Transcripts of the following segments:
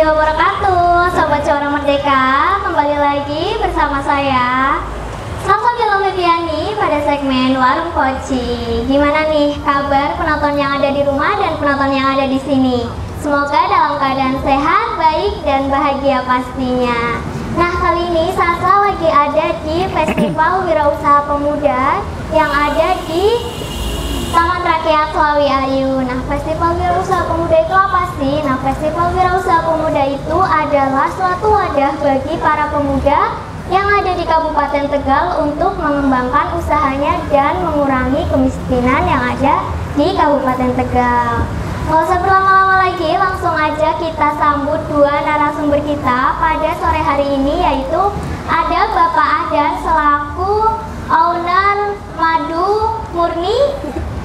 wabarakatuh, Sobat Suara Merdeka. Kembali lagi bersama saya Salsabila Febiani pada segmen Warung Poci. Gimana nih kabar penonton yang ada di rumah dan penonton yang ada di sini? Semoga dalam keadaan sehat, baik, dan bahagia pastinya. Nah, kali ini Salsa lagi ada di Festival Wirausaha Pemuda yang ada di Taman Rakyat Selawi Ayu. Nah, Festival Wirausaha Pemuda itu apa sih? Nah, Festival Wirausaha Pemuda itu adalah suatu wadah bagi para pemuda yang ada di Kabupaten Tegal untuk mengembangkan usahanya dan mengurangi kemiskinan yang ada di Kabupaten Tegal. Nggak usah berlama-lama lagi, langsung aja kita sambut dua narasumber kita pada sore hari ini, yaitu ada Bapak Adan selaku owner Madu Murni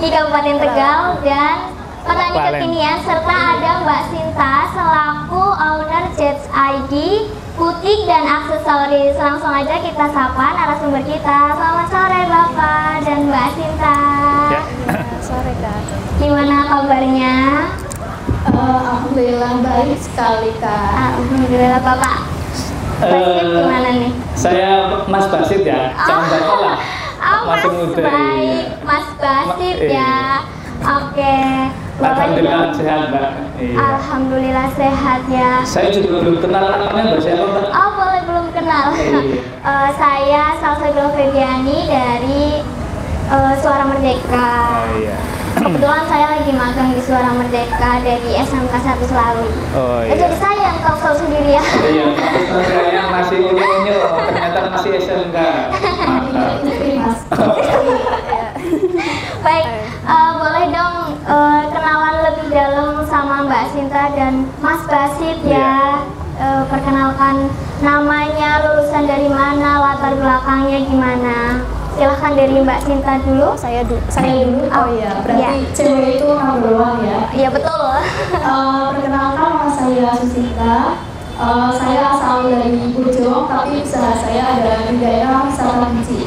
di Kabupaten Tegal dan petani kekinian, serta ada Mbak Sinta selaku owner Jets ID, butik dan aksesoris. Langsung aja kita sapa narasumber kita. Selamat sore Bapak dan Mbak Sinta. Ya. Sore Kak. Gimana kabarnya? Alhamdulillah baik sekali Kak. Alhamdulillah Bapak. Basit gimana nih? Saya Mas Basit ya, jangan Bapak lah. Mas muda, baik, iya. Mas Basit ya. Oke. Alhamdulillah sehat Mbak. Iya. Alhamdulillah sehat ya. Saya juga belum kenal namanya Mbak siapa Mbak? Oh boleh, belum kenal. Iya. Saya Salsabila Febiani dari Suara Merdeka. Oh iya. Kebetulan saya lagi magang di Suara Merdeka dari SMK 1 Selawi. Oh iya. Jadi saya yang tahu sendiri ya. Iya, saya masih unyil, ternyata masih SMK. Mantap. Baik, boleh dong kenalan lebih dalam sama Mbak Sinta dan Mas Basit ya. Perkenalkan namanya, lulusan dari mana, latar belakangnya gimana. Silahkan dari Mbak Sinta dulu. Saya dulu. Oh iya, berarti iya. cewek itu number one ya. Iya betul. Perkenalkan nama saya Susinta. Saya asal dari Bojong, tapi usaha saya ada di daerah Wisata Bici.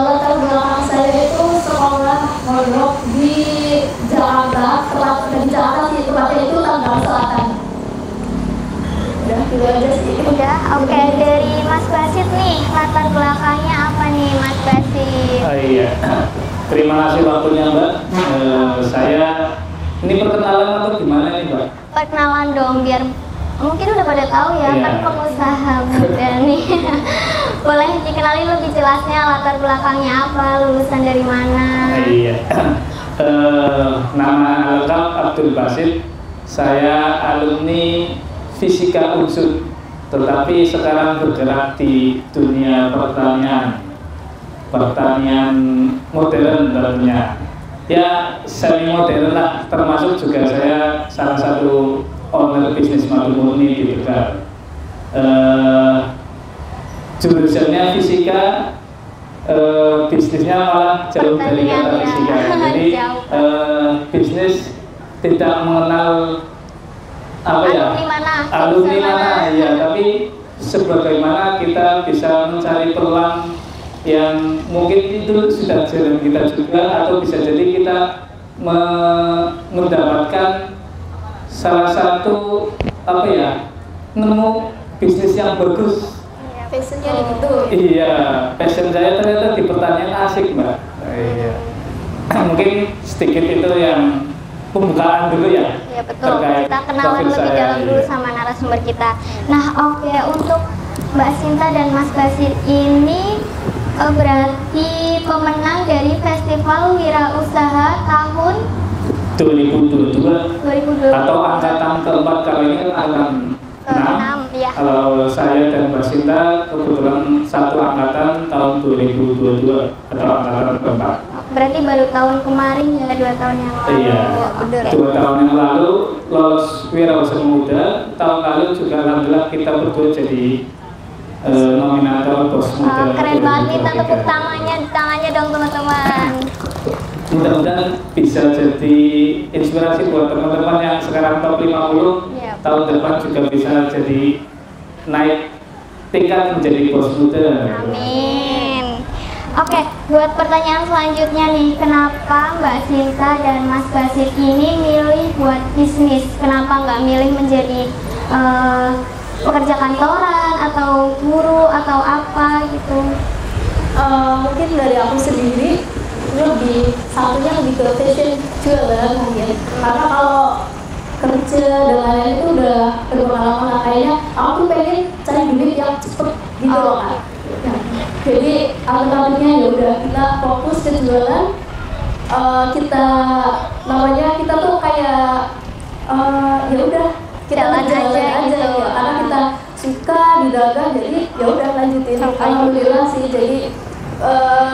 Latar belakang saya itu sekolah mondok di Jakarta, dari Jakarta sih, tepatnya itu Tangerang Selatan. Udah, itu aja sih. Udah, oke. Dari Mas Basit nih, latar belakangnya apa nih Mas Basit? Oh iya. Terima kasih waktunya Mbak. Saya ini perkenalan atau gimana nih Mbak? Perkenalan dong, biar mungkin udah pada tahu ya, Iya. kan pengusaha muda nih. Boleh dikenalin lebih jelasnya latar belakangnya apa, lulusan dari mana? Iya. Nama lengkap Abdul Basit. Saya alumni Fisika Unsur, tetapi sekarang bergerak di dunia pertanian modern tentunya. Ya semi modern lah, termasuk juga saya salah satu owner bisnis Madu Murni di Tegal. Jurusannya fisika, bisnisnya malah jauh dari kata fisika. Jadi bisnis tidak mengenal apa ya, alumni mana ya, tapi sebagaimana kita bisa mencari peluang yang mungkin itu sudah jalan kita juga, atau bisa jadi kita mendapatkan salah satu apa ya, nemu bisnis yang bagus. Passionnya gitu. Iya, passion saya ternyata di pertanian, asik Mbak. Iya. Mungkin sedikit itu yang pembukaan dulu ya. Ya betul, kita kenalan lebih dalam dulu sama narasumber kita. Nah oke, untuk Mbak Sinta dan Mas Basit ini berarti pemenang dari Festival Wirausaha tahun 2022 atau angkatan keempat, kalau ini kan angkatan 6 ya. Kalau saya dan Mbak Sinta kebetulan satu angkatan tahun 2022 atau angkatan keempat. Berarti baru tahun kemarin ya, 2 tahun yang lalu. Iya, Bener. 2 tahun yang lalu lolos Wirausaha Muda. Tahun lalu juga alhamdulillah kita berdua jadi nominator Bos Muda. Keren banget, kita tepuk tangannya dong teman-teman. Mudah-mudahan bisa jadi inspirasi buat teman-teman yang sekarang top 50. Tahun depan juga bisa jadi naik tingkat menjadi bos muda. Amin. Oke, buat pertanyaan selanjutnya nih, kenapa Mbak Sinta dan Mas Basit ini milih buat bisnis bisnis? Kenapa nggak milih menjadi pekerja kantoran atau guru atau apa gitu? Mungkin dari aku sendiri satunya lebih ke fashion jualan mungkin, karena kalau kerja dan lain-lain itu udah berpengalaman lah, kayaknya aku tuh pengen cari duit yang cepet gitu loh kan. Jadi alternatifnya ya udah kita fokus ke jualan. Kita tuh kayak ya udah kita jalan aja gitu ya, karena kita suka di dagang, jadi ya udah lanjutin. Alhamdulillah sih, jadi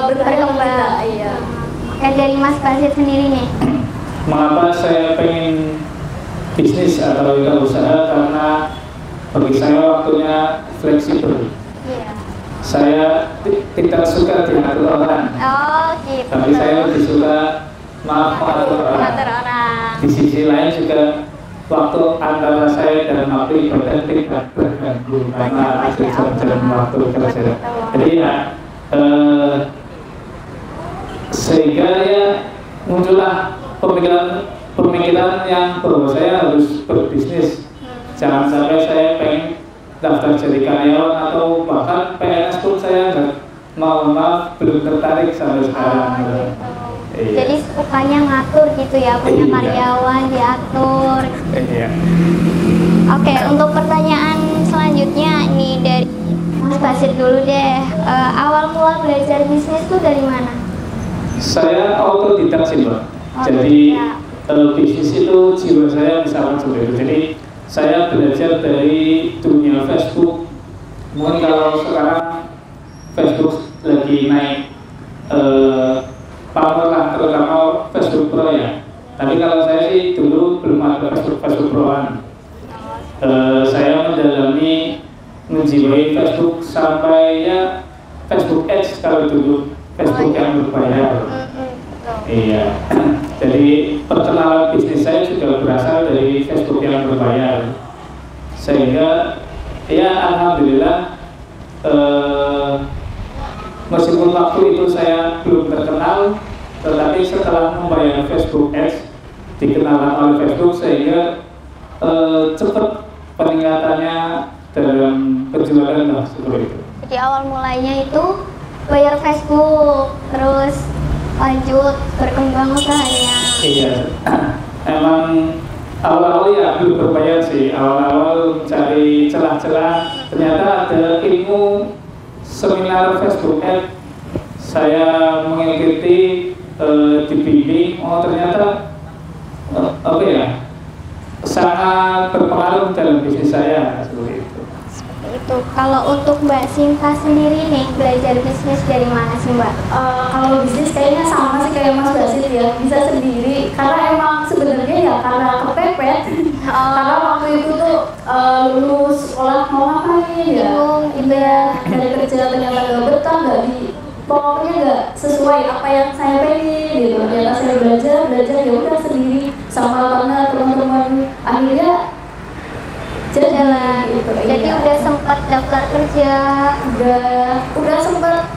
berkembang. Iya. Kayak dari Mas Basit sendiri nih. Mengapa saya pengen bisnis atau usaha? Karena bagi saya waktunya fleksibel. Iya. Saya tidak suka diatur orang. Oh gitu. Tapi saya lebih suka mengatur orang. Di sisi lain juga waktu antara saya dan waktu ibadah tidak terganggu karena hasil jalan waktu kerja. Jadi ya sehingga ya muncullah pemikiran yang bahwa saya harus berbisnis. Jangan sampai saya pengen daftar jadi karyawan atau bahkan PNS pun saya belum tertarik sampai sekarang. Iya. Jadi sukanya ngatur gitu ya, punya karyawan diatur. Iya. Oke, untuk pertanyaan selanjutnya ini dari Mas Basit dulu deh. Awal mula belajar bisnis tuh dari mana? Saya autodidak sih Mbak. Jadi bisnis itu jiwa saya misalkan seperti itu. Jadi saya belajar dari dunia Facebook. Mungkin kalau sekarang Facebook lagi naik power lah, terutama Facebook Pro ya. Tapi kalau saya sih dulu belum ada Facebook Pro-an. Saya mendalami menjiwai Facebook sampai ya Facebook Ads kalau dulu, Facebook yang berbayar. Iya. Jadi perkenalan bisnis saya juga berasal dari Facebook yang berbayar. Sehingga ya alhamdulillah meskipun waktu itu saya belum terkenal, tetapi setelah membayar Facebook Ads, dikenalkan oleh Facebook, sehingga cepat peningkatannya dalam penjualan lah seperti itu. Jadi awal mulainya itu bayar Facebook, terus lanjut berkembang usahanya. Iya, emang awal-awal ya belum berbayar sih. Awal-awal cari celah-celah, ternyata ada ilmu seminar Facebook Ads. Saya mengikuti dibimbing, ternyata apa ya, sangat berpengaruh dalam bisnis saya seperti itu. Itu kalau untuk Mbak Sinta sendiri nih, belajar bisnis dari mana sih Mbak? Kalau bisnis kayaknya sama sih kayak Mas Basit ya, bisa sendiri. Karena emang sebenarnya ya karena kepepet. Karena waktu itu tuh lulus sekolah mau ngapain ya? Itu ya dari kerja ternyata gak betah, pokoknya gak sesuai apa yang saya pengen gitu. Ternyata saya belajar ya udah sendiri sama partner teman-teman, akhirnya jalan gitu. Jadi iya. udah sempat daftar kerja, udah sempat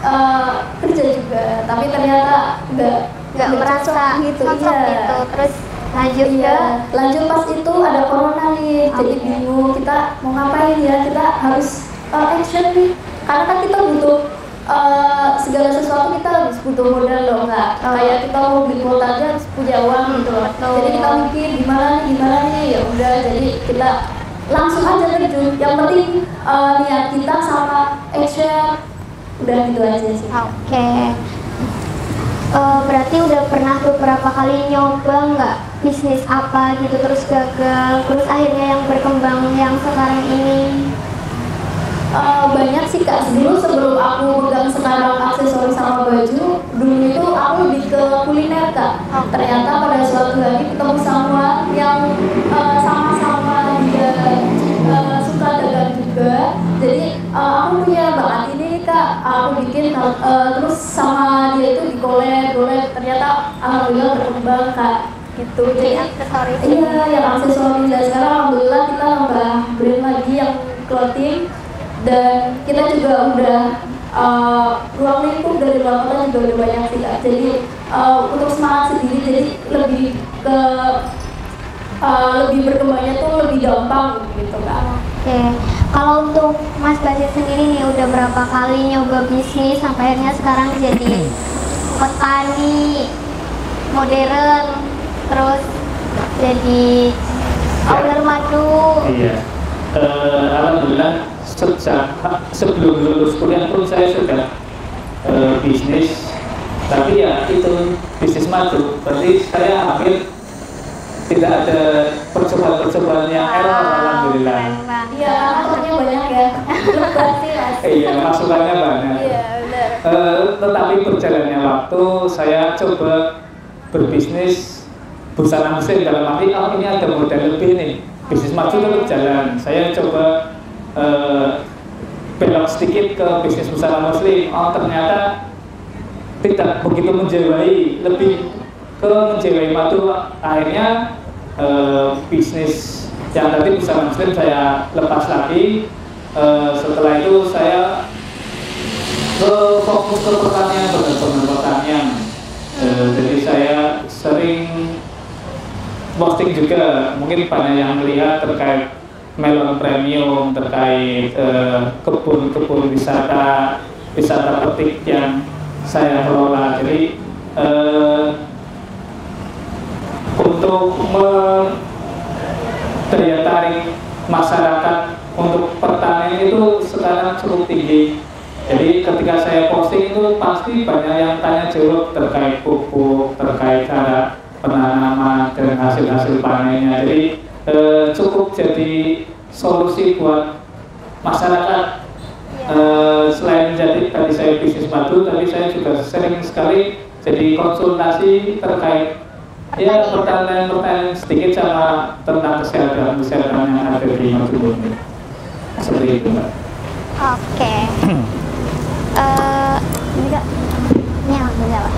kerja juga, tapi ternyata nggak merasa gitu. cocok Iya. gitu. Terus lanjut lanjut pas itu ada corona nih, jadi bingung kita mau ngapain ya, kita harus action nih, karena kan kita butuh segala sesuatu, kita harus butuh modal loh, nggak kayak kita mau beli kuota aja harus punya uang gitu loh. Jadi kita mikir gimana nih, ya udah jadi kita langsung aja terjun. Yang penting niat kita sama action, udah gitu aja sih. Oke. Berarti udah pernah beberapa kali nyoba nggak bisnis apa gitu, terus gagal, terus akhirnya yang berkembang yang sekarang ini? Banyak sih Kak. Dulu sebelum aku pegang sekarang aksesoris sama baju, dulu itu aku lebih ke kuliner Kak. Ternyata pada suatu hari ketemu sama yang sama-sama dia suka dagang juga. Jadi aku punya bakat ini Kak, aku bikin terus sama dia itu di collab, ternyata alhamdulillah berkembang Kak. Gitu. Jadi aksesoris. Iya, yang aksesoris. Dan sekarang alhamdulillah kita nambah brand lagi yang clothing. Dan kita juga udah ruang lingkup dari luar kota juga udah banyak sih Kak. Jadi untuk semangat sendiri, jadi lebih ke lebih berkembangnya tuh lebih gampang gitu Kak. Oke, kalau untuk Mas Basit sendiri nih udah berapa kali nyoba bisnis sampai akhirnya sekarang jadi petani modern, terus jadi owner madu. Iya. Alhamdulillah sejak sebelum lulus kuliah pun saya sudah bisnis, tapi ya itu bisnis madu. Berarti saya hampir tidak ada percobaan-percobaan yang error, alhamdulillah. Iya, maksudnya banyak ya. Iya, masukannya banyak. Iya, benar. Tetapi berjalannya waktu saya coba berbisnis busana muslim dalam arti ini ada modal lebih nih, bisnis maju tetap jalan. Saya coba belok sedikit ke bisnis busana muslim. Oh ternyata tidak begitu menjiwai, lebih ke menjiwai madu. Akhirnya bisnis yang tadi busana muslim saya lepas lagi. Setelah itu saya fokus ke pertanian, benar-benar pertanian. Jadi saya sering posting juga, mungkin banyak yang melihat terkait melon premium, terkait kebun-kebun wisata petik yang saya kelola. Jadi untuk daya tarik masyarakat untuk pertanian itu sekarang cukup tinggi. Jadi ketika saya posting itu pasti banyak yang tanya jawab terkait pupuk, terkait cara penanaman dan hasil-hasil panennya. Jadi cukup jadi solusi buat masyarakat. Selain jadi tadi saya bisnis madu, tapi saya juga sering sekali jadi konsultasi terkait ya pertanyaan-pertanyaan sedikit sama tentang kesehatan yang ada di madu murni. Seperti itu, Mbak. Oke. Ini aku jawab.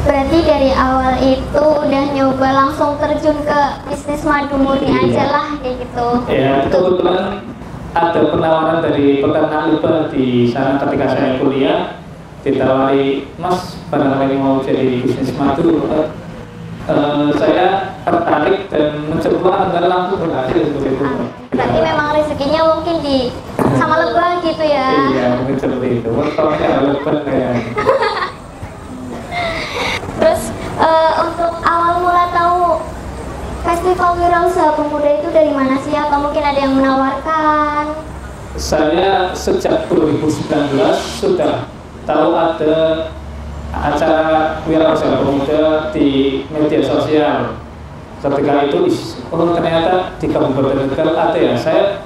Berarti dari awal itu udah nyoba langsung terjun ke bisnis madu murni aja lah kayak gitu. Ya, kebetulan ada penawaran dari peternak lebah di sana ketika saya kuliah, ditawari, Mas barangkali mau jadi bisnis madu. Saya tertarik dan mencoba agar langsung berhasil seperti itu. Berarti memang rezekinya mungkin di sama lebah gitu ya? Iya, mungkin seperti itu. Waktunya lebah kayaknya. Terus untuk awal mula tahu Festival Wirausaha Pemuda itu dari mana sih? Atau mungkin ada yang menawarkan? Saya sejak 2019 sudah tahu ada acara Wirausaha Pemuda di media sosial. Ketika itu, oh ternyata di Kabupaten Tegal ada ya. Saya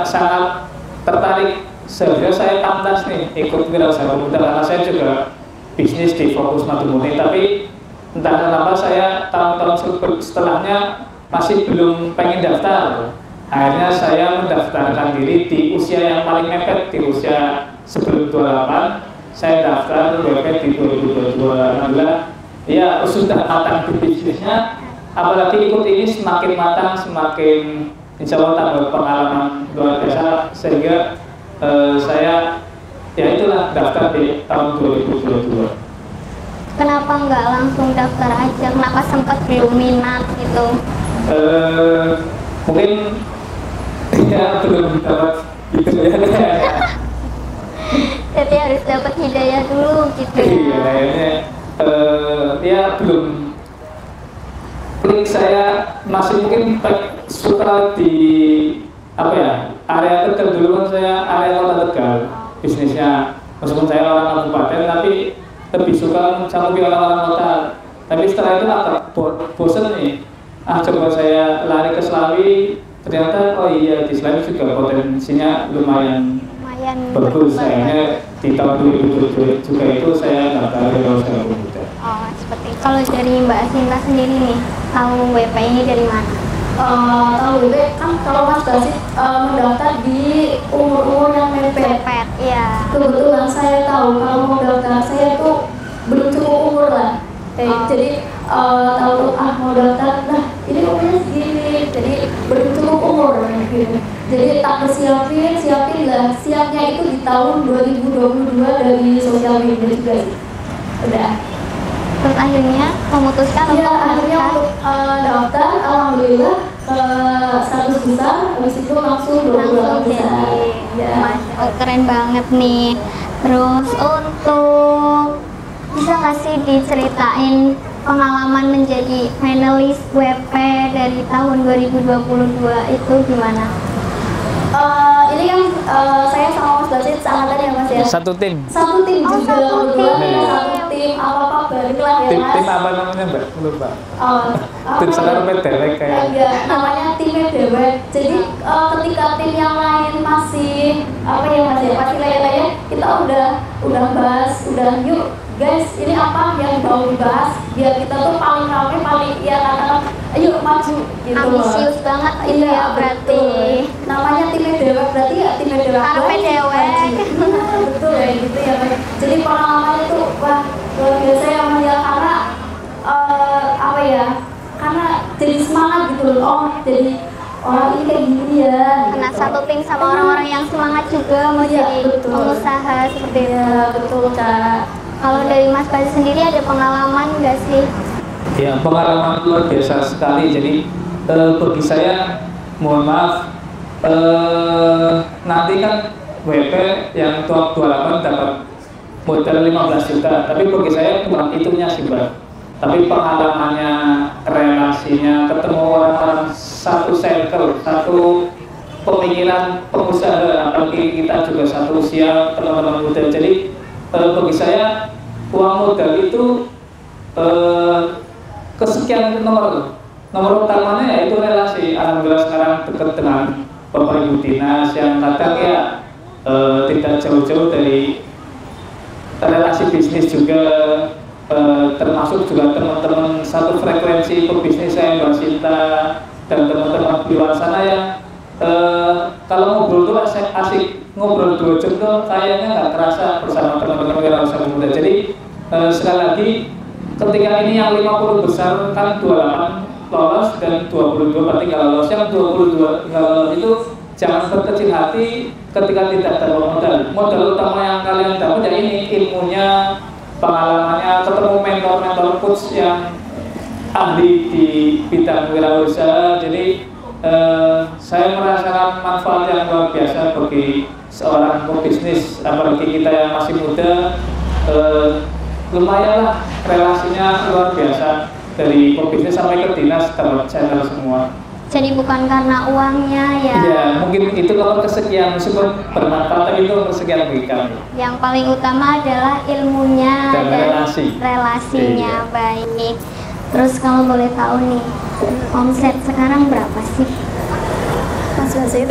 sangat tertarik. Sebenarnya saya pantas nih ikut Wirausaha Pemuda karena saya juga bisnis di fokus madu murni, tapi entah kenapa saya tahun-tahun setelahnya masih belum pengen daftar. Akhirnya saya mendaftarkan diri di usia yang paling mepet, di usia sebelum 28. Saya daftar WP di 2022. Alhamdulillah, ya sudah matang di bisnisnya. Apalagi ikut ini semakin matang, semakin insya Allah tambah pengalaman luar biasa, sehingga saya ya itulah daftar di tahun 2022. Kenapa nggak langsung daftar aja? Kenapa sempat belum minat gitu? Mungkin ya belum dapat hidayah. Jadi harus dapat hidayah dulu gitu ya? Iya, kayaknya ya belum. Klik saya masih mungkin suka di apa ya, area Tegal dulu kan, saya area kota Tegal bisnisnya, meskipun saya orang kabupaten tapi lebih suka mencakupi orang-orang kota. Tapi setelah itu agak bosen nih, coba saya lari ke Slawi, ternyata oh iya di Slawi juga potensinya lumayan bagus. Akhirnya di tahun 2007 juga itu saya daftar Wirausaha Pemuda. Oh seperti kalau dari Mbak Sinta sendiri nih, tahu WP ini dari mana? Tahu WP kan kalau Mas Basit mendaftar di umur-umur yang mepet. Iya. Kebetulan saya tahu kalau mau daftar saya tuh belum cukup umur lah. Jadi tahu mau daftar, nah ini umurnya segini, jadi belum cukup umur gitu. Jadi tak siapin lah. Siapnya itu di tahun 2022 dari sosial media juga sih. Udah. Terus akhirnya memutuskan Iya, untuk akhirnya untuk daftar, alhamdulillah 100 besar, habis itu langsung 22 besar. Ya. Oh, keren banget nih. Terus untuk bisa nggak sih diceritain pengalaman menjadi finalis WP dari tahun 2022 itu gimana? Ini kan saya sama Mas Basit seangkatan ya Mas ya? Satu tim. Satu tim Oh, juga, satu kebetulan tim. ya, satu tim apa-apa baru lah ya Mas. Tim apa namanya Mbak? Lupa. Apa Tim ya? sekarang dewek kayak. Enggak, namanya timnya dewek. Jadi ketika tim yang lain masih apa ya Mas ya, masih layak-layak, kita udah bahas, udah yuk guys, ini apa yang mau dibahas biar kita tuh paling rame, paling ya katakan ayo maju gitu. Ambisius banget itu Iya, ya berarti. betul. Namanya timnya dewek berarti ya timnya dewek. Karpe dewek. Betul ya gitu ya Mas. Jadi pengalaman itu wah luar biasa ya Mas ya, karena apa ya? Karena jadi semangat gitu loh. Oh, jadi orang ini kayak gini ya. Kena gitu. satu tim sama orang-orang yang semangat juga mau Iya, jadi betul. pengusaha seperti itu. Iya, betul Kak. Kalau dari Mas Basit sendiri ada pengalaman nggak sih? Ya, pengalaman luar biasa sekali. Jadi bagi saya, mohon maaf, nanti kan WP yang top 28 dapat modal 15 juta. Tapi bagi saya kurang itunya sih Mbak. Tapi pengalamannya, relasinya, ketemu orang-orang satu circle, satu pemikiran pengusaha, apalagi kita juga satu usia teman-teman muda. Jadi bagi saya uang modal itu kesekian nomor utamanya yaitu relasi. Alhamdulillah sekarang dekat dengan Bapak Ibu Dinas yang kadang ya tidak jauh-jauh dari relasi bisnis juga, termasuk juga teman-teman satu frekuensi pebisnis saya Mbak Sinta dan teman-teman di luar sana yang kalau ngobrol tuh asik, ngobrol 2 jam tuh kayaknya nggak terasa bersama teman-teman yang usaha muda. Jadi sekali lagi ketika ini yang 50 besar kan 28 lolos dan 22 berarti nggak lolos. Yang 22 nggak lolos itu jangan berkecil hati ketika tidak dapat modal. Modal utama yang kalian dapat ya ini ilmunya, pengalamannya, ketemu mentor-mentor coach yang ahli di bidang wirausaha. Jadi saya merasakan manfaat yang luar biasa bagi seorang pebisnis, apalagi kita yang masih muda. Lumayanlah relasinya luar biasa, dari pebisnis sampai ke dinas dapat channel semua. Jadi bukan karena uangnya ya. Iya, mungkin itu nomor kesekian, meskipun bermanfaat tapi itu nomor kesekian bagi kami. Yang paling utama adalah ilmunya Dan relasinya. Iya. Baik. Terus kalau boleh tahu nih, omset sekarang berapa sih? Mas Basit.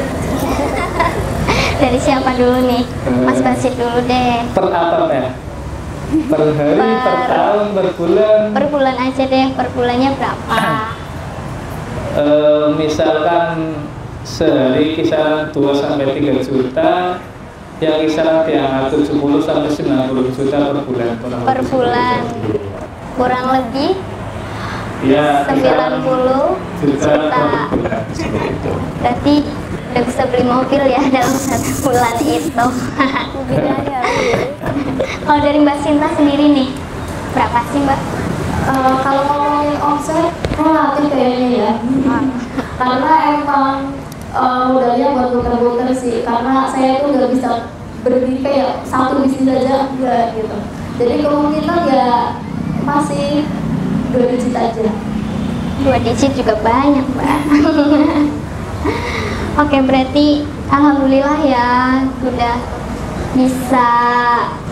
Dari siapa dulu nih? Mas Basit dulu deh. Per apa ya? Per hari, per tahun, per bulan? Per bulan aja deh, per bulannya berapa? Misalkan sehari kisaran 2-3 juta, yang kisaran di angka 70-90 juta per bulan. Per bulan. Kurang lebih Ya, 90 juta. Berarti udah bisa beli mobil ya dalam 1 bulan itu. Kalau dari Mbak Sinta sendiri nih, berapa sih Mbak? Kalau ngomongin omset relatif kayaknya ya. Karena emang modalnya buat muter-muter sih. Karena saya tuh nggak bisa berdiri kayak satu bisnis aja enggak gitu. Jadi kemungkinan ya masih 2 digit aja. 2 digit juga banyak Mbak. Oke, berarti alhamdulillah ya udah bisa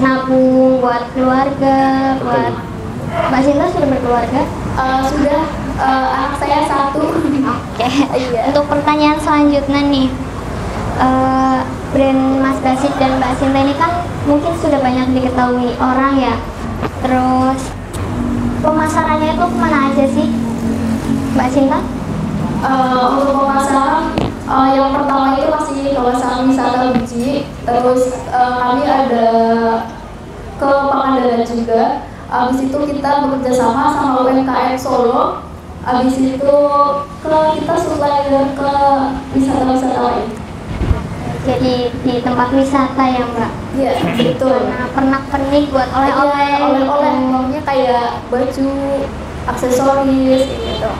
nabung buat keluarga, buat Mbak Sinta sudah berkeluarga? Sudah, anak saya 1. Oke. Iya. Untuk pertanyaan selanjutnya nih, brand Mas Basit dan Mbak Sinta ini kan mungkin sudah banyak diketahui orang ya. Terus pemasarannya itu kemana aja sih, Mbak Sinta? Untuk pemasaran, yang pertama itu masih kawasan wisata Guci. Terus kami ada ke Pangandaran juga. Habis itu kita bekerja sama UMKM Solo. Habis itu kita supplier ke wisata-wisata lain. Jadi di tempat wisata ya Mbak? Iya, betul. Nah, pernak-pernik buat oleh-oleh. Oleh-oleh, maunya kayak baju, aksesoris gitu.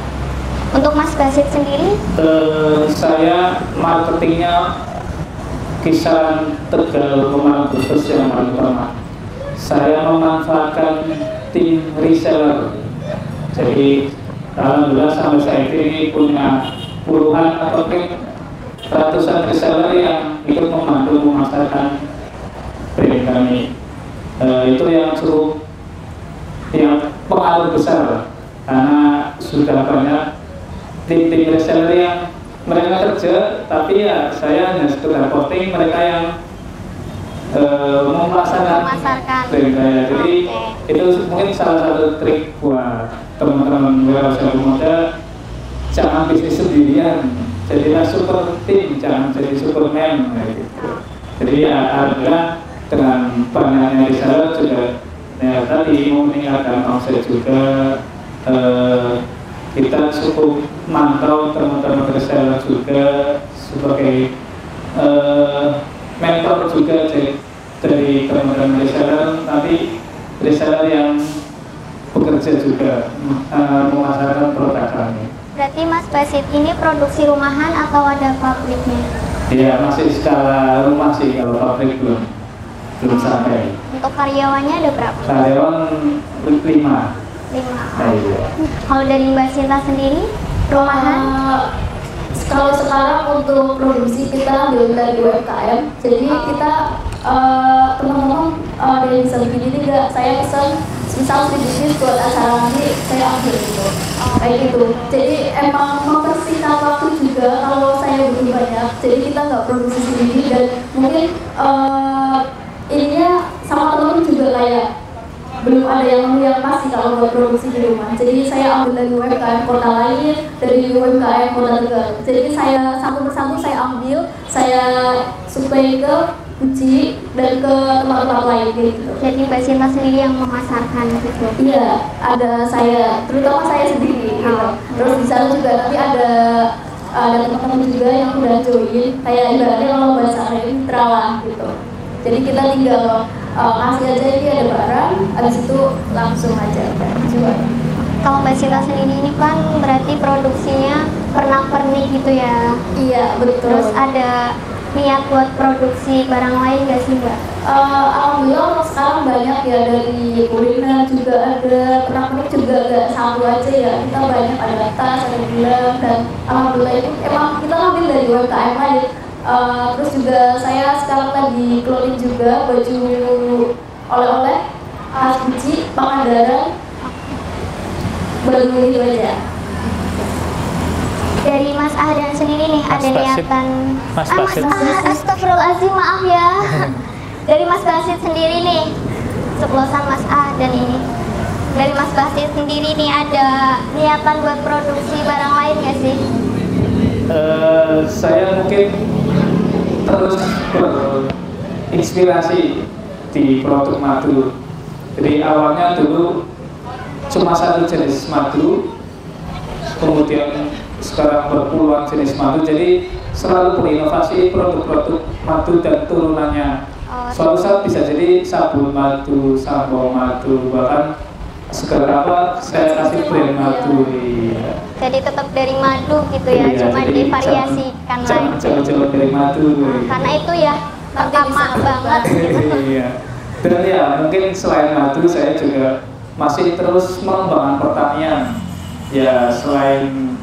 Untuk Mas Basit sendiri? Saya marketingnya kisaran Tegal Pemalang Brebes yang paling utama. Saya memanfaatkan tim reseller. Jadi alhamdulillah sampai saat ini punya puluhan atau ratusan reseller yang ikut membantu memasarkan brand kami. Itu yang cukup yang pengaruh besar karena sudah banyak tim-tim reseller yang mereka kerja, tapi ya saya hanya sekedar posting, mereka yang memasarkan brand saya. Jadi itu mungkin salah satu trik buat teman-teman wirausaha muda, jangan bisnis sendirian, jadilah super tim, jangan jadi superman gitu. Jadi ya alhamdulillah dengan banyaknya reseller juga ya tadi mau meningkatkan omset juga. Kita cukup mantau teman-teman reseller juga sebagai mentor juga dari teman-teman reseller, nanti reseller yang bekerja juga memasarkan produk kami. Berarti Mas Basit ini produksi rumahan atau ada pabriknya? Iya, masih skala rumah sih, kalau pabrik belum sampai. Untuk karyawannya ada berapa? Karyawan 5. Iya. Kalau dari Mbak Sinta sendiri, rumahan? Kalau sekarang untuk produksi kita ambil dari UMKM, jadi kita teman-teman dari misal gini tidak, saya pesan misal sedikit buat acara nanti saya ambil gitu, kayak gitu. Jadi emang mempersingkat waktu juga kalau saya butuh banyak, jadi kita nggak produksi sendiri dan mungkin ininya sama teman juga kayak belum ada yang pasti kalau buat produksi di rumah. Jadi saya ambil dari UMKM kota lain, dari UMKM kota Tegal. Jadi saya satu persatu saya ambil, saya supply ke Uji dan ke tempat-tempat lain gitu. Jadi Mbak Sinta sendiri yang memasarkan gitu? Iya, ada saya, terutama saya sendiri gitu. Terus di sana juga nanti ada teman-teman juga yang udah join, kayak ibaratnya kalau bahasa mitra lah gitu. Jadi kita tinggal ngasih aja ini ada barang, habis itu langsung aja jual. Kalau Mbak Sinta sendiri ini kan berarti produksinya pernak-pernik gitu ya? Iya, betul. Terus ada niat buat produksi barang lain nggak sih Mbak? Alhamdulillah sekarang banyak ya, dari kuliner juga ada, pernak-pernik juga gak satu aja ya, kita banyak, ada tas, ada gelang, dan alhamdulillah itu emang kita ambil dari UMKM aja. Terus juga saya sekarang lagi clothing juga, baju oleh-oleh khas Uji, Pangandaran, baru itu aja. Dari Mas Ahdan sendiri nih, ada niatan Mas Basit. Astagfirullahaladzim, maaf ya. Dari Mas Basit sendiri nih, ceplosan Mas Ahdan ini, dari Mas Basit sendiri nih ada niatan buat produksi barang lain nggak sih? Saya mungkin terus berinspirasi di produk madu. Jadi awalnya dulu cuma satu jenis madu, kemudian sekarang berpuluhan jenis madu. Jadi selalu berinovasi produk-produk madu dan turunannya. Suatu saat bisa jadi sabun madu, sampo madu, bahkan segala apa saya kasih brand madu. Iya. Jadi tetap dari madu gitu ya, Iya, cuma jadi divariasikan lagi. Jangan jauh-jauh dari madu. Karena itu ya pertama banget. Iya. Dan ya mungkin selain madu saya juga masih terus mengembangkan pertanian. Ya selain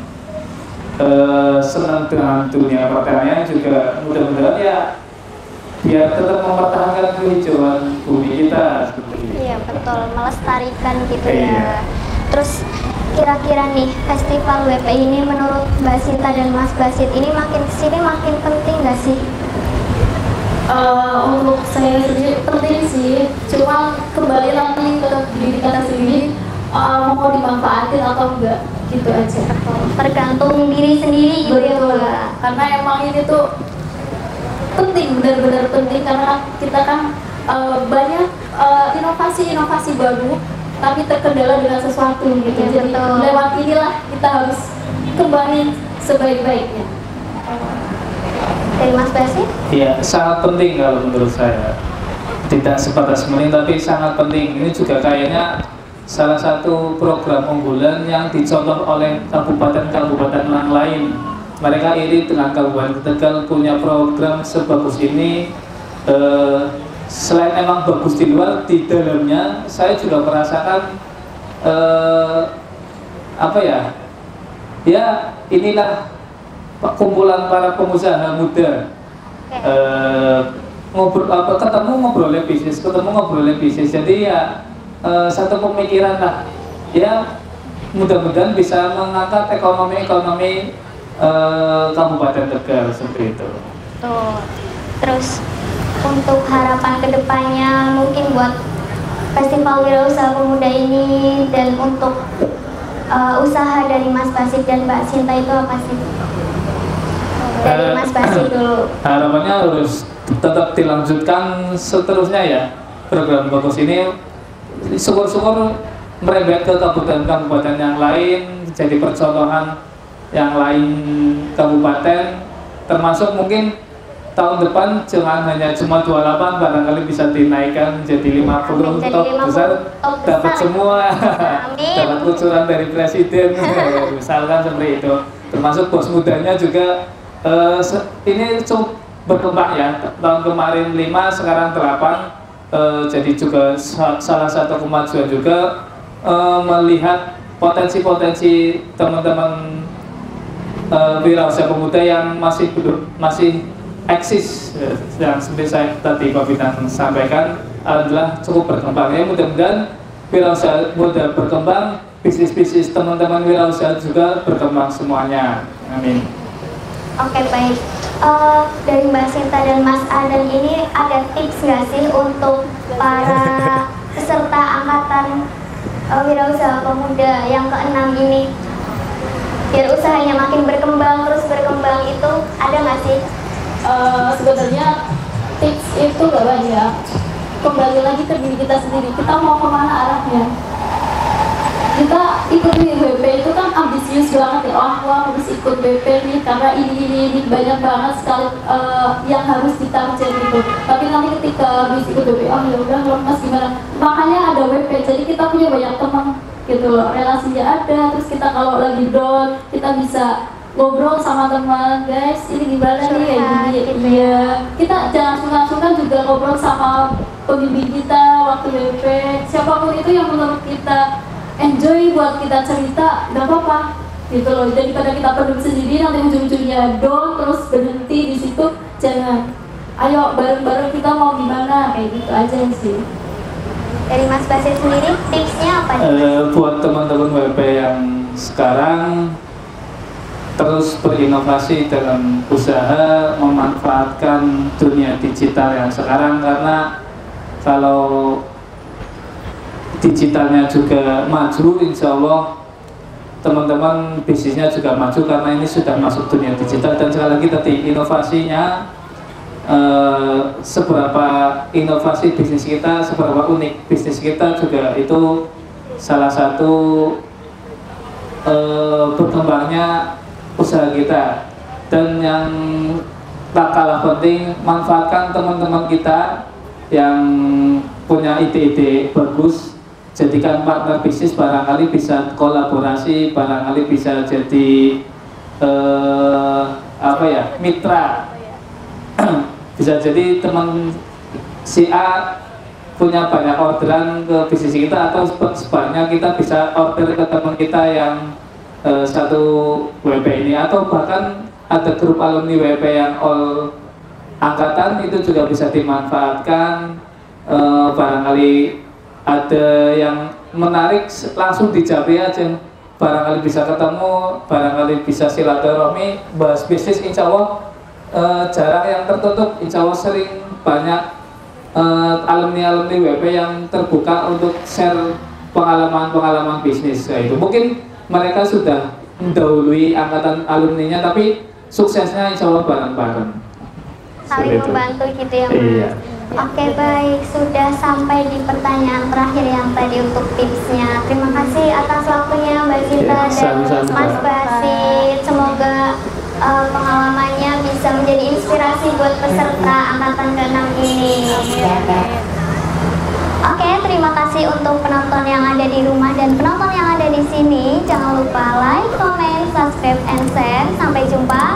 senang dengan dunia pertanian juga mudah-mudahan ya biar tetap mempertahankan kehijauan bumi kita seperti itu. Iya betul, melestarikan gitu Iya. ya. Terus kira-kira nih festival WP ini menurut Mbak Sinta dan Mas Basit ini makin kesini makin penting nggak sih? Untuk saya sendiri penting sih, cuma kembali lagi ke diri kita sendiri, mau dimanfaatin atau enggak gitu aja. Tergantung diri sendiri gitu ya Betul. Mbak. Karena emang ini tuh penting, benar-benar penting, karena kita kan banyak inovasi baru tapi terkendala dengan sesuatu gitu. Ya, Jadi betul. lewat inilah kita harus kembali sebaik-baiknya. Dari Mas Basit? Iya, sangat penting kalau menurut saya. Tidak sebatas penting tapi sangat penting. Ini juga kayaknya salah satu program unggulan yang dicontoh oleh kabupaten-kabupaten yang lain. Mereka iri dengan Kabupaten Tegal punya program sebagus ini. Selain emang bagus di luar, di dalamnya saya juga merasakan apa ya? Ya inilah kumpulan para pengusaha muda. Ketemu ngobrolin bisnis, jadi ya satu pemikiran lah, ya mudah-mudahan bisa mengangkat ekonomi Kabupaten Tegal seperti itu. Tuh. Terus untuk harapan kedepannya mungkin buat Festival Wirausaha Pemuda ini dan untuk usaha dari Mas Basit dan Mbak Sinta itu apa sih? Dari Mas Basit dulu. Harapannya harus tetap dilanjutkan seterusnya ya program bagus ini. Syukur-syukur merembet ke kabupaten-kabupaten yang lain, jadi percontohan yang lain kabupaten, termasuk mungkin tahun depan jangan hanya cuma 28, barangkali bisa dinaikkan menjadi 50 top besar, dapat semua, dapat kucuran dari presiden, misalkan seperti itu. Termasuk bos mudanya juga ini cukup berkembang ya, tahun kemarin 5, sekarang 8, jadi juga salah satu kemajuan juga melihat potensi-potensi teman-teman wirausaha pemuda yang masih eksis, yang seperti saya tadi Pak Bintang sampaikan, adalah cukup berkembang ya. Mudah-mudahan wirausaha muda berkembang, bisnis-bisnis teman-teman wirausaha juga berkembang semuanya. Amin. Oke, baik. Dari Mbak Sinta dan Mas Adan ini ada tips nggak sih untuk para peserta angkatan wirausaha pemuda yang ke-6 ini, biar usahanya makin berkembang itu ada nggak sih? Sebenarnya tips itu gak banyak, kembali lagi ke diri kita sendiri, kita mau kemana arahnya. Kita ikut WP itu kan ambisius banget ya, aku harus ikut WP nih karena ini banyak banget sekali yang harus ditarget gitu. Tapi nanti ketika habis ikut WP, oh ya udah mas gimana, makanya ada WP, jadi kita punya banyak teman gitu loh, relasinya ada, terus kita kalau lagi down kita bisa ngobrol sama teman, guys ini gimana nih ya gini, iya kita jangan sungkan-sungkan juga ngobrol sama pembimbing kita waktu WP, siapapun itu yang menurut kita enjoy buat kita cerita, gak apa-apa gitu loh, daripada kita pendam sendiri nanti ujung-ujungnya down terus berhenti di situ, jangan, ayo bareng-bareng kita mau gimana, kayak gitu aja sih. Dari Mas Basit sendiri tipsnya apa nih? Buat teman-teman WP yang sekarang, terus berinovasi dalam usaha, memanfaatkan dunia digital yang sekarang, karena kalau digitalnya juga maju, insya Allah teman-teman bisnisnya juga maju, karena ini sudah masuk dunia digital. Dan sekali lagi tadi inovasinya, seberapa inovasi bisnis kita, seberapa unik bisnis kita juga itu salah satu berkembangnya usaha kita. Dan yang tak kalah penting, manfaatkan teman-teman kita yang punya ide-ide bagus, jadikan partner bisnis, barangkali bisa kolaborasi, barangkali bisa jadi mitra. Bisa jadi teman si A punya banyak orderan ke bisnis kita, atau sebaliknya kita bisa order ke teman kita yang satu WP ini, atau bahkan ada grup alumni WP yang all angkatan, itu juga bisa dimanfaatkan. Barangkali ada yang menarik, langsung dijawab aja, barangkali bisa ketemu, barangkali bisa silaturahmi, bahas bisnis. Insya Allah jarang yang tertutup, insya Allah sering banyak alumni-alumni WP yang terbuka untuk share pengalaman-pengalaman bisnis. Itu mungkin mereka sudah mendahului angkatan alumninya, tapi suksesnya insya Allah bareng-bareng, saling membantu gitu ya Mas. Iya. Oke, baik, sudah sampai di pertanyaan terakhir yang tadi untuk tipsnya. Terima kasih atas waktunya Mbak Sinta dan Mas Basit. Semoga pengalamannya bisa menjadi inspirasi buat peserta angkatan ke-6 ini. Oke, terima kasih untuk penonton yang ada di rumah dan penonton yang ada di sini. Jangan lupa like, comment, subscribe, and share. Sampai jumpa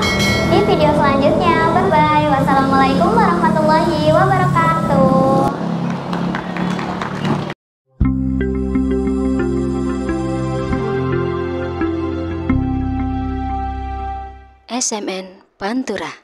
di video selanjutnya. Bye-bye. Wassalamualaikum warahmatullahi wabarakatuh. SMN Pantura.